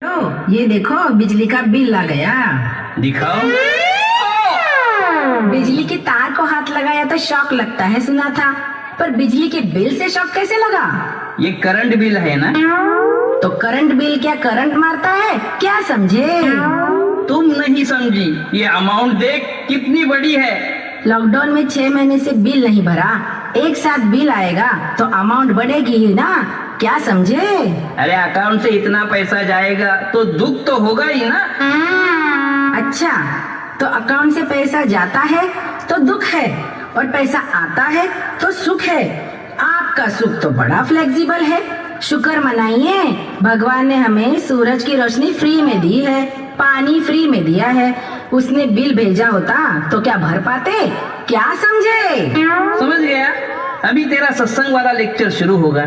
तो ये देखो बिजली का बिल आ गया। दिखाओ। बिजली के तार को हाथ लगाया तो शॉक लगता है सुना था, पर बिजली के बिल से शॉक कैसे लगा? ये करंट बिल है ना? तो करंट बिल क्या करंट मारता है क्या, समझे? तुम नहीं समझी, ये अमाउंट देख कितनी बड़ी है। लॉकडाउन में 6 महीने से बिल नहीं भरा, एक साथ बिल आएगा तो अमाउंट बढ़ेगी ही ना, क्या समझे? अरे अकाउंट से इतना पैसा जाएगा तो दुख तो होगा ही ना। अच्छा, तो अकाउंट से पैसा जाता है तो दुख है और पैसा आता है तो सुख है। आपका सुख तो बड़ा फ्लेक्सिबल है। शुक्र मनाइए, भगवान ने हमें सूरज की रोशनी फ्री में दी है, पानी फ्री में दिया है। उसने बिल भेजा होता तो क्या भर पाते, क्या समझे? समझ गया। अभी तेरा सत्संग वाला लेक्चर शुरू होगा।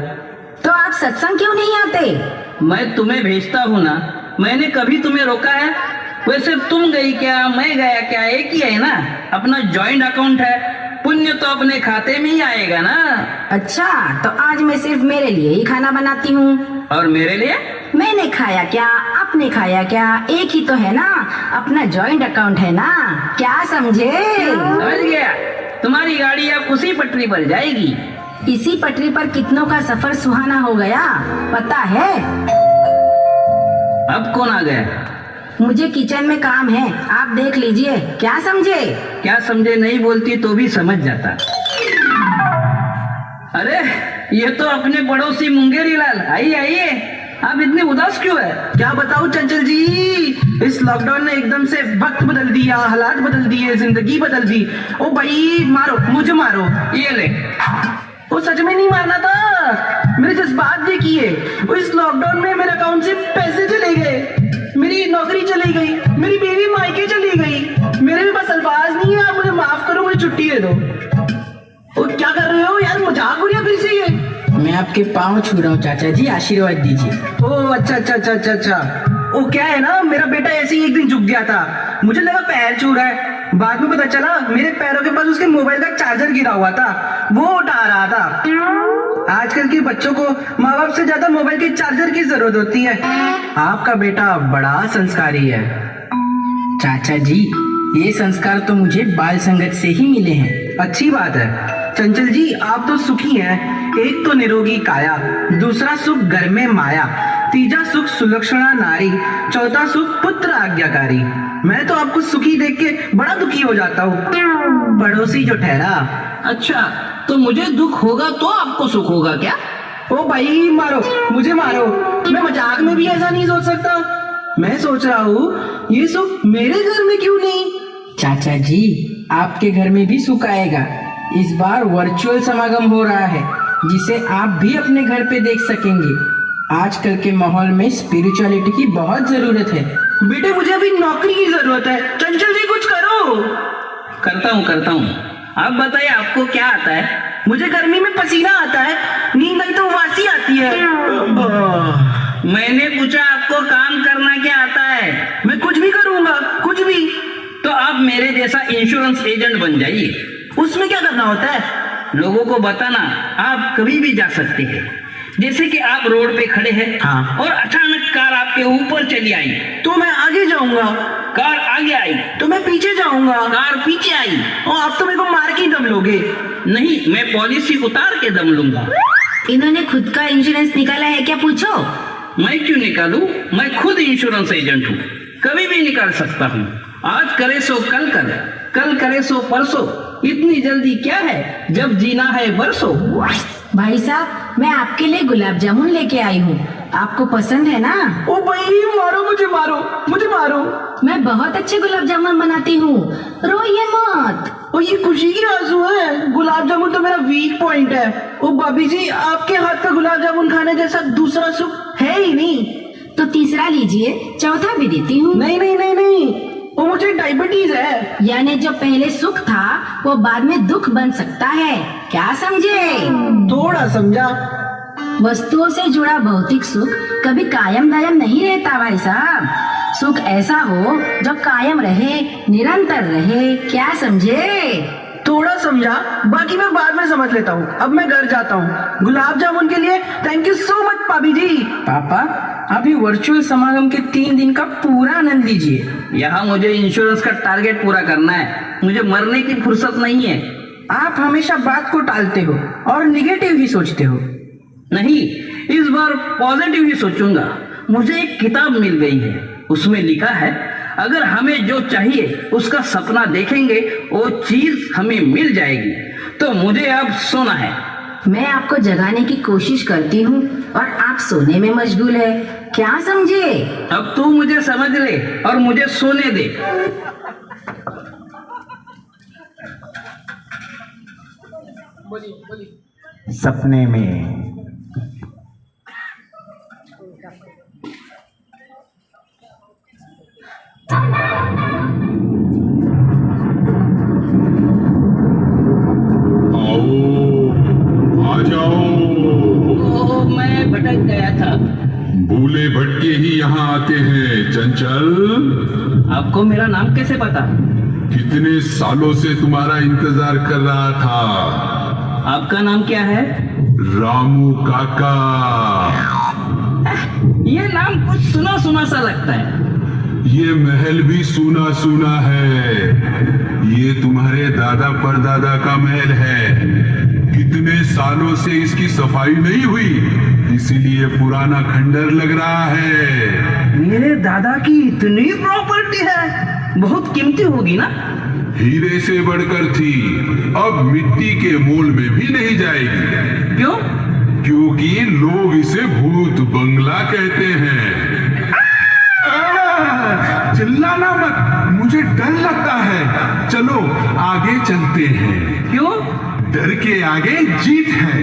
तो आप सत्संग क्यों नहीं आते? मैं तुम्हें भेजता हूँ ना, मैंने कभी तुम्हें रोका है? वैसे तुम गई क्या, मैं गया क्या, एक ही है ना। अपना जॉइंट अकाउंट है, पुण्य तो अपने खाते में ही आएगा ना। अच्छा, तो आज मैं सिर्फ मेरे लिए ही खाना बनाती हूँ। और मेरे लिए? मैंने खाया क्या, आपने खाया क्या, एक ही तो है ना, अपना जॉइंट अकाउंट है ना, क्या समझे? समझ गया। तुम्हारी गाड़ी अब उसी पटरी पर जाएगी। इसी पटरी पर कितनों का सफर सुहाना हो गया, पता है? अब कौन आ गया? मुझे किचन में काम है, आप देख लीजिए, क्या समझे? क्या समझे नहीं बोलती तो भी समझ जाता। अरे ये तो अपने पड़ोसी मुंगेरी लाल। आइए आइए, आप इतने उदास क्यों है? क्या बताऊं चंचल जी, इस लॉकडाउन ने एकदम से वक्त बदल दिया, हालात बदल दिए, जिंदगी बदल दी। ओ भाई मारो, मुझे मारो। ये ले। वो सच में नहीं मारना था, मेरे जज्बात देखिए। वो इस लॉकडाउन में मेरे अकाउंट से पैसे चले गए, मेरी नौकरी चली गई, मेरी बीवी मायके चली गई। मेरे भी पास अल्फाज नहीं है, आप मुझे माफ करो, मुझे छुट्टी दे दो। वो क्या कर रहे हो यार, मजाक हो रही है फिर से ये? मैं आपके पाँव छू रहा हूँ चाचा जी, आशीर्वाद दीजिए। ओह अच्छा अच्छा अच्छा अच्छा अच्छा। वो क्या है ना, मेरा बेटा ऐसे ही एक दिन झुक गया था, मुझे लगा पैर छू रहा है। बाद में पता चला मेरे पैरों के पास उसके मोबाइल का चार्जर गिरा हुआ था, वो उठा रहा था। आजकल के बच्चों को माँ बाप से ज्यादा मोबाइल के चार्जर की जरूरत होती है। आपका बेटा बड़ा संस्कारी है। चाचा जी, ये संस्कार तो मुझे बाल संगत से ही मिले हैं। अच्छी बात है चंचल जी, आप तो सुखी हैं। एक तो निरोगी काया, दूसरा सुख घर में माया, तीजा सुख सुलक्षणा नारी, चौथा सुख पुत्र आज्ञाकारी। मैं तो आपको सुखी देख के बड़ा दुखी हो जाता हूँ, पड़ोसी जो ठहरा। अच्छा, तो मुझे दुख होगा तो आपको सुख होगा क्या? ओ भाई मारो, मुझे मारो, मैं मजाक में भी ऐसा नहीं सोच सकता। मैं सोच रहा हूँ ये सुख मेरे घर में क्यों नहीं? चाचा जी, आपके घर में भी सुख आएगा। इस बार वर्चुअल समागम हो रहा है, जिसे आप भी अपने घर पे देख सकेंगे। आजकल के माहौल में स्पिरिचुअलिटी की बहुत जरूरत है। बेटे मुझे अभी नौकरी की जरूरत है, चंचल जी कुछ करो। करता हूँ। आप बताइए, आपको क्या आता है? मुझे गर्मी में पसीना आता है, नींद आई तो वासी आती है। मैंने पूछा आपको काम करना क्या आता है? मैं कुछ भी करूंगा, कुछ भी। तो आप मेरे जैसा इंश्योरेंस एजेंट बन जाइए। उसमें क्या करना होता है? लोगों को बताना आप कभी भी जा सकते हैं। जैसे कि आप रोड पे खड़े हैं, हाँ। और अचानक कार आपके ऊपर चली आई, तो मैं आगे जाऊंगा। कार आगे आई तो मैं पीछे जाऊंगा। कार पीछे आई। और आप तो मेरे को मार के ही दम लोगे। नहीं, मैं पॉलिसी उतार के दम लूंगा। इन्होंने खुद का इंश्योरेंस निकाला है क्या, पूछो? मैं क्यों निकालूं? मैं खुद इंश्योरेंस एजेंट हूँ, कभी भी निकाल सकता हूँ। आज करे सो कल कर, कल करे सो परसों। इतनी जल्दी क्या है, जब जीना है बरसों। भाई साहब, मैं आपके लिए गुलाब जामुन लेके आई हूँ, आपको पसंद है ना? ओ भाई मारो, मुझे मारो, मुझे मारो। मैं बहुत अच्छे गुलाब जामुन बनाती हूँ, रोइए मत। और ये खुशी की आंसू है, गुलाब जामुन तो मेरा वीक पॉइंट है। ओ भाभी जी, आपके हाथ का गुलाब जामुन खाने जैसा दूसरा सुख है ही नहीं। तो तीसरा लीजिए, चौथा भी देती हूँ। नहीं नहीं नहीं नहीं, वो मुझे डायबिटीज है। यानी जो पहले सुख था वो बाद में दुख बन सकता है, क्या समझे? थोड़ा समझा। वस्तुओं से जुड़ा भौतिक सुख कभी कायम दायम नहीं रहता भाई साहब। सुख ऐसा हो जो कायम रहे, निरंतर रहे, क्या समझे? थोड़ा समझा, बाकी मैं बाद में समझ लेता हूँ। अब मैं घर जाता हूँ। गुलाब जामुन के लिए थैंक यू सो मच भाभी जी। पापा, अभी वर्चुअल समागम के 3 दिन का पूरा आनंद लीजिए। यहाँ मुझे इंश्योरेंस का टारगेट पूरा करना है, मुझे मरने की फुर्सत नहीं है। आप हमेशा बात को टालते हो और निगेटिव ही सोचते हो। नहीं, इस बार पॉजिटिव ही सोचूंगा। मुझे एक किताब मिल गई है, उसमें लिखा है अगर हमें जो चाहिए उसका सपना देखेंगे वो चीज हमें मिल जाएगी। तो मुझे अब सोना है। मैं आपको जगाने की कोशिश करती हूँ और आप सोने में मशगूल है, क्या समझे? अब तू मुझे समझ ले और मुझे सोने दे। सपने में आ जाओ। ओ, मैं भटक गया था। भूले भटके ही यहाँ आते हैं चंचल। आपको मेरा नाम कैसे पता? कितने सालों से तुम्हारा इंतजार कर रहा था। आपका नाम क्या है? रामू काका। ये नाम कुछ सुना सुना सा लगता है। ये महल भी सुना सुना है। ये तुम्हारे दादा परदादा का महल है। कितने सालों से इसकी सफाई नहीं हुई, इसीलिए पुराना खंडर लग रहा है। मेरे दादा की इतनी प्रॉपर्टी है, बहुत कीमती होगी ना? हीरे से बढ़कर थी, अब मिट्टी के मोल में भी नहीं जाएगी। क्यों? क्योंकि लोग इसे भूत बंगला कहते हैं। चिल्लाना मत, मुझे डर लगता है। चलो आगे चलते हैं। क्यों? डर के आगे जीत है।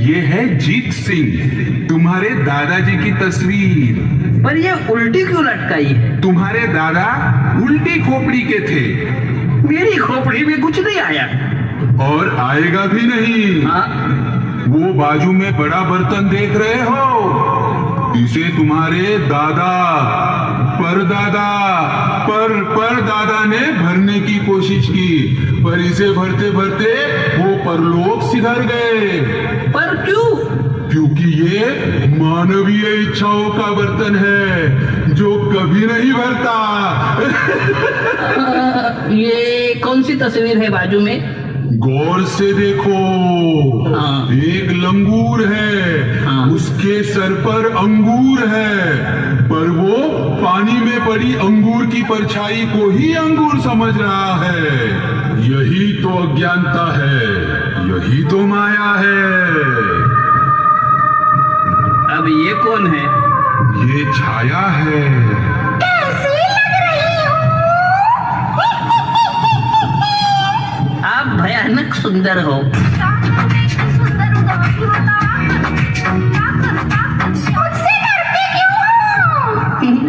ये है जीत सिंह, तुम्हारे दादाजी की तस्वीर। पर ये उल्टी क्यों लटकाई है? तुम्हारे दादा उल्टी खोपड़ी के थे। मेरी खोपड़ी में कुछ नहीं आया और आएगा भी नहीं। हाँ? वो बाजू में बड़ा बर्तन देख रहे हो, इसे तुम्हारे दादा परदादा ने भरने की कोशिश की, पर इसे भरते भरते वो परलोक सिधर गए। पर क्यों? क्योंकि ये मानवीय इच्छाओं का बर्तन है जो कभी नहीं भरता। ये कौन सी तस्वीर है बाजू में? गौर से देखो। हाँ। एक लंगूर है। हाँ। उसके सर पर अंगूर है, पर वो पानी में पड़ी अंगूर की परछाई को ही अंगूर समझ रहा है। यही तो अज्ञानता है, यही तो माया है। अब ये कौन है? ये छाया है। आप भयानक सुंदर हो।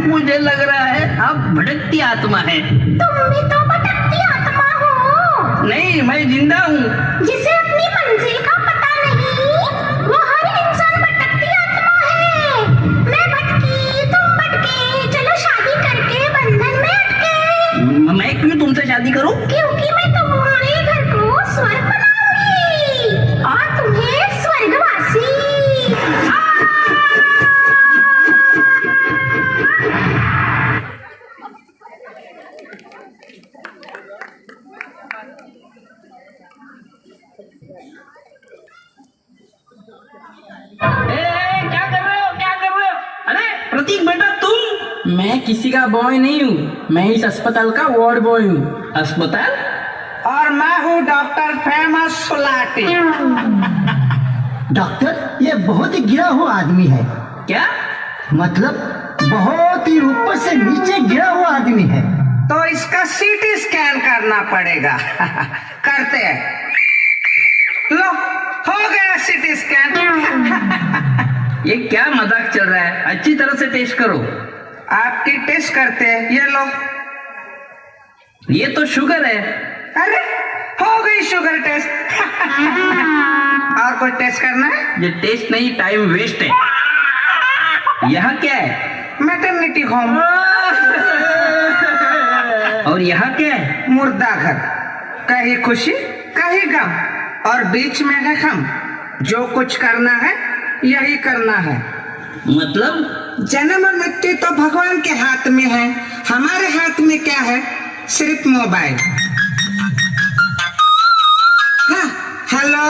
मुझे लग रहा है आप भटकती आत्मा है। तुम भी तो भटकती आत्मा हो। नहीं, मैं जिंदा हूँ। जिसे अपनी मंजिल का पता नहीं, वो हर इंसान भटकती आत्मा है। मैं भटकी, तुम भटके, चलो शादी करके बंधन में अटके। मैं क्यों तुमसे शादी करूं? क्योंकि मैं तुम्हारे घर को स्वर्ग बनाऊंगी और तुम्हें स्वर्गवासी। क्या कर रहे हो? क्या कर रहे हो? अरे प्रतीक बेटा, तुम? मैं किसी का बॉय नहीं हूँ, मैं इस अस्पताल का वार्ड बॉय हूँ। अस्पताल? और मैं हूँ डॉक्टर फेमस सुलाटी। डॉक्टर, ये बहुत ही गिरा हुआ आदमी है। क्या? मतलब बहुत ही ऊपर से नीचे गिरा हुआ आदमी है। तो इसका सीटी स्कैन करना पड़ेगा। करते हैं। लो, हो गया सीटी स्कैन। ये क्या मजाक चल रहा है? अच्छी तरह से टेस्ट करो। आपकी टेस्ट करते हैं, ये लो। ये तो शुगर है। अरे हो गई शुगर टेस्ट। और कोई टेस्ट करना है? ये टेस्ट नहीं, टाइम वेस्ट है। यहाँ क्या है? Maternity home. और यहाँ क्या है? मुर्दा घर। कहीं खुशी कहीं गम और बीच में है हम। जो कुछ करना है यही करना है। मतलब जन्म और मृत्यु तो भगवान के हाथ में है, हमारे हाथ में क्या है? सिर्फ मोबाइल। हाँ, हेलो।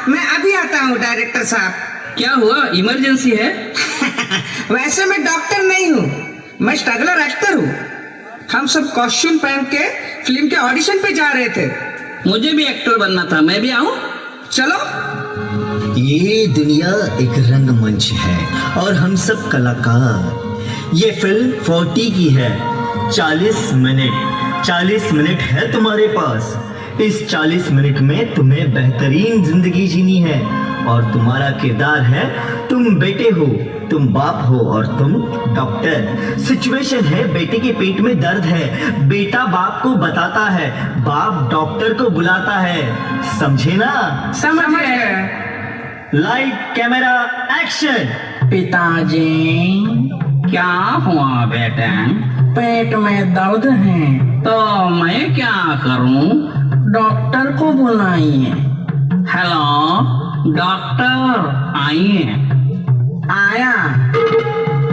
मैं अभी आता हूँ डायरेक्टर साहब। क्या हुआ, इमरजेंसी है? वैसे मैं डॉक्टर नहीं हूँ, मैं स्ट्रगलर एक्टर हूँ। हम सब कॉस्ट्यूम पहन के फिल्म के ऑडिशन पे जा रहे थे। मुझे भी एक्टर बनना था, मैं भी आऊँ? चलो। ये दुनिया एक रंगमंच है और हम सब कलाकार। ये फिल्म 40 की है। 40 मिनट है तुम्हारे पास। इस 40 मिनट में तुम्हें बेहतरीन जिंदगी जीनी है और तुम्हारा किरदार है, तुम बेटे हो, तुम बाप हो और तुम डॉक्टर। सिचुएशन है, बेटे के पेट में दर्द है, बेटा बाप को बताता है, बाप डॉक्टर को बुलाता है। समझे ना? समझ गए। Light camera action. पिताजी, क्या हुआ बेटे? पेट में दर्द है, तो मैं क्या करूं? डॉक्टर को बुलाइए। हेलो डॉक्टर, आइए। आया।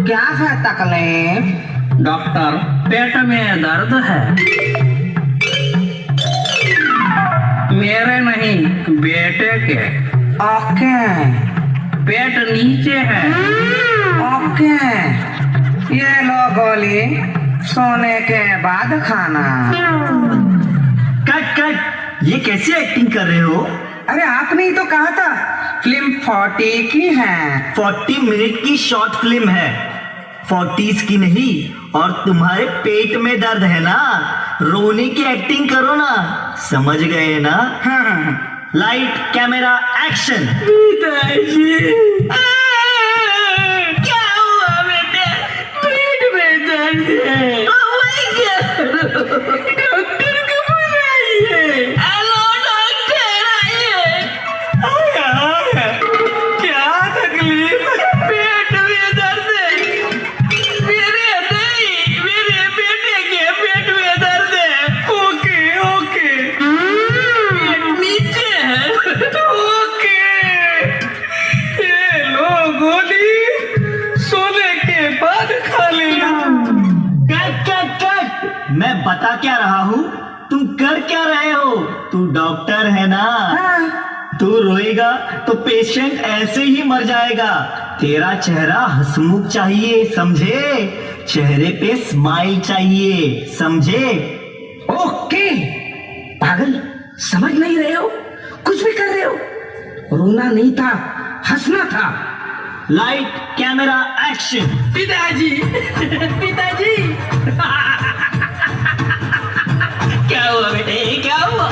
क्या है तकलीफ? डॉक्टर, पेट में दर्द है। मेरे नहीं, बेटे के। ओके। पेट नीचे है। ओके, ये लो गोली, सोने के बाद खाना। कट। ये कैसे एक्टिंग कर रहे हो? अरे आपने ही तो कहा था फिल्म 40 की है। 40 मिनट की शॉर्ट फिल्म है, 40s की नहीं। और तुम्हारे पेट में दर्द है ना, रोने की एक्टिंग करो ना। समझ गए ना? हाँ। Light camera action. क्या हुआ बेटे? पेट में दर्द है। डॉक्टर को बुलाइए। हेलो डॉक्टर, आइए। क्या तकलीफ? पेट में दर्द है। मेरे नहीं, मेरे बेटे के पेट में दर्द है। ओके। पेट नीचे है। ओके, ये लो गोली, सोने के बाद खा लेना। कट। मैं बता क्या रहा हूँ, तुम कर क्या रहे हो? तू डॉक्टर है ना? तू रोएगा तो पेशेंट ऐसे ही मर जाएगा। तेरा चेहरा हंसमुख चाहिए, समझे? चेहरे पे स्माइल चाहिए, समझे? ओके। पागल, समझ नहीं रहे हो? कुछ भी कर रहे हो। रोना नहीं था, हंसना था। Light camera action. पिताजी, पिताजी। क्या हुआ बेटे, क्या हुआ?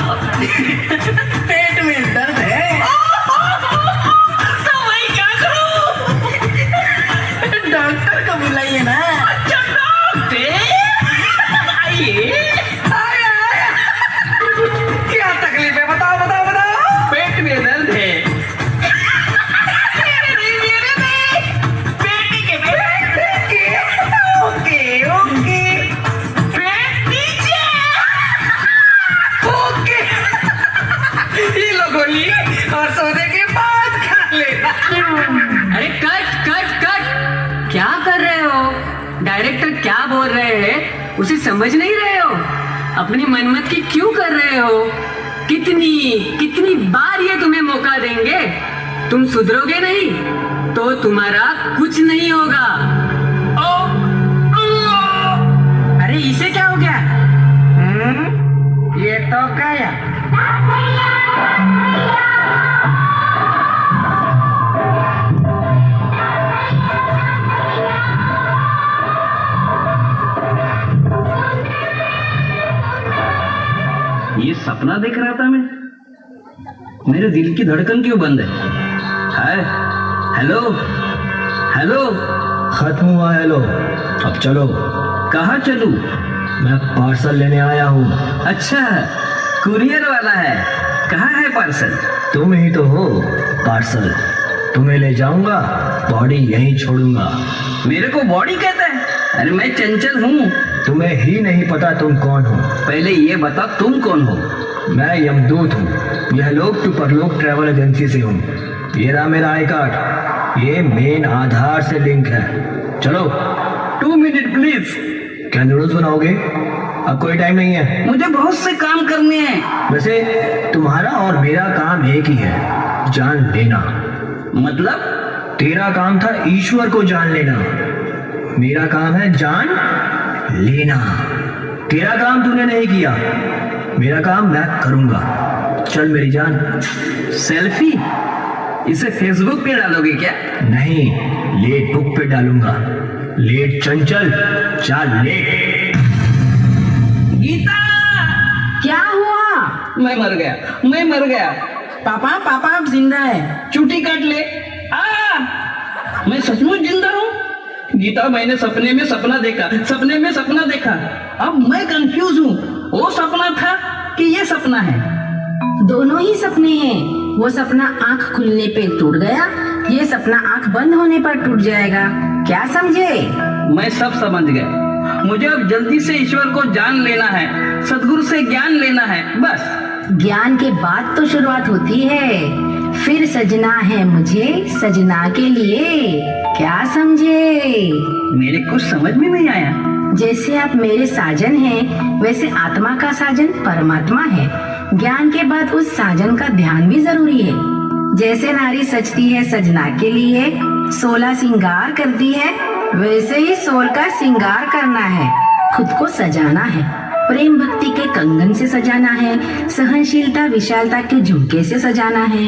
पेट में दर्द है। तो मैं क्या करूं? डॉक्टर को बुलाइए ना। अच्छा डॉक्टर, आइए। आया। क्या तकलीफ है? बताओ। पेट में दर्द है। ओके। पेट नीचे। ओके। ये लो गोली और सोने के बाद खा लेना। अरे कट। क्या कर रहे हो? डायरेक्टर क्या बोल रहे हैं उसे समझ नहीं रहे हो? अपनी मनमत की क्यों कर रहे हो? कितनी बार ये तुम्हें मौका देंगे? तुम सुधरोगे नहीं तो तुम्हारा कुछ नहीं होगा। अरे इसे क्या हो गया? ये तो गया। ये सपना देख रहा था मैं। मेरे दिल की धड़कन क्यों बंद है? हेलो। खत्म हुआ हेलो, अब चलो। कहाँ चलूं? मैं पार्सल लेने आया हूँ। अच्छा, कुरियर वाला है। कहाँ है पार्सल? तुम ही तो हो पार्सल। तुम्हें ले जाऊंगा, बॉडी यहीं छोड़ूंगा। मेरे को बॉडी कहता है? अरे मैं चंचल हूँ। तुम्हें ही नहीं पता तुम कौन हो। पहले ये बता तुम कौन हो? मैं यमदूत हूँ, यह लोक टू परलोक ट्रैवल एजेंसी से हूँ। ये रहा मेरा आई कार्ड। ये मेन आधार से लिंक है। चलो 2 मिनट प्लीज। क्या नूडल्स बनाओगे? अब कोई टाइम नहीं है। मुझे बहुत से काम करने हैं। वैसे तुम्हारा और मेरा काम एक ही है, जान लेना। मतलब? तेरा काम था ईश्वर को जान लेना, मेरा काम है जान लेना। तेरा काम तूने नहीं किया, मेरा काम मैं करूंगा। चल मेरी जान। सेल्फी? इसे फेसबुक पे डालोगे क्या? नहीं, लेट बुक पे डालूंगा। लेट चंचल, चल लेट। गीता! क्या हुआ? मैं मर गया, मैं मर गया। पापा पापा अब जिंदा है। चूटी काट ले। मैं सचमुच जिंदा हूँ? गीता, मैंने सपने में सपना देखा, सपने में सपना देखा। अब मैं कंफ्यूज हूँ, वो सपना था कि ये सपना है? दोनों ही सपने हैं। वो सपना आंख खुलने पे टूट गया, ये सपना आंख बंद होने पर टूट जाएगा। क्या समझे? मैं सब समझ गया। मुझे अब जल्दी से ईश्वर को जान लेना है, सदगुरु से ज्ञान लेना है, बस। ज्ञान के बाद तो शुरुआत होती है। फिर सजना है मुझे सजना के लिए। क्या समझे? मेरे कुछ समझ में नहीं आया। जैसे आप मेरे साजन हैं, वैसे आत्मा का साजन परमात्मा है। ज्ञान के बाद उस साजन का ध्यान भी जरूरी है। जैसे नारी सजती है सजना के लिए, 16 श्रृंगार करती है, वैसे ही 16 का श्रृंगार करना है, खुद को सजाना है। प्रेम भक्ति के कंगन से सजाना है, सहनशीलता विशालता के झुमके से सजाना है।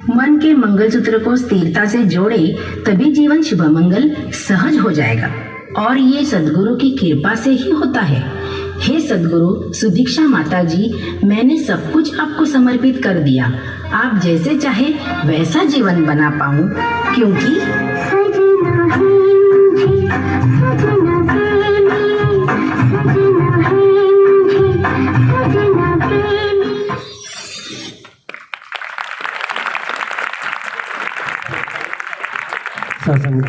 मन के मंगलसूत्र को स्थिरता से जोड़े, तभी जीवन शुभ मंगल सहज हो जाएगा। और ये सदगुरु की कृपा से ही होता है। हे सदगुरु सुदीक्षा माता जी, मैंने सब कुछ आपको समर्पित कर दिया। आप जैसे चाहे वैसा जीवन बना पाऊं, क्योंकि सत्संग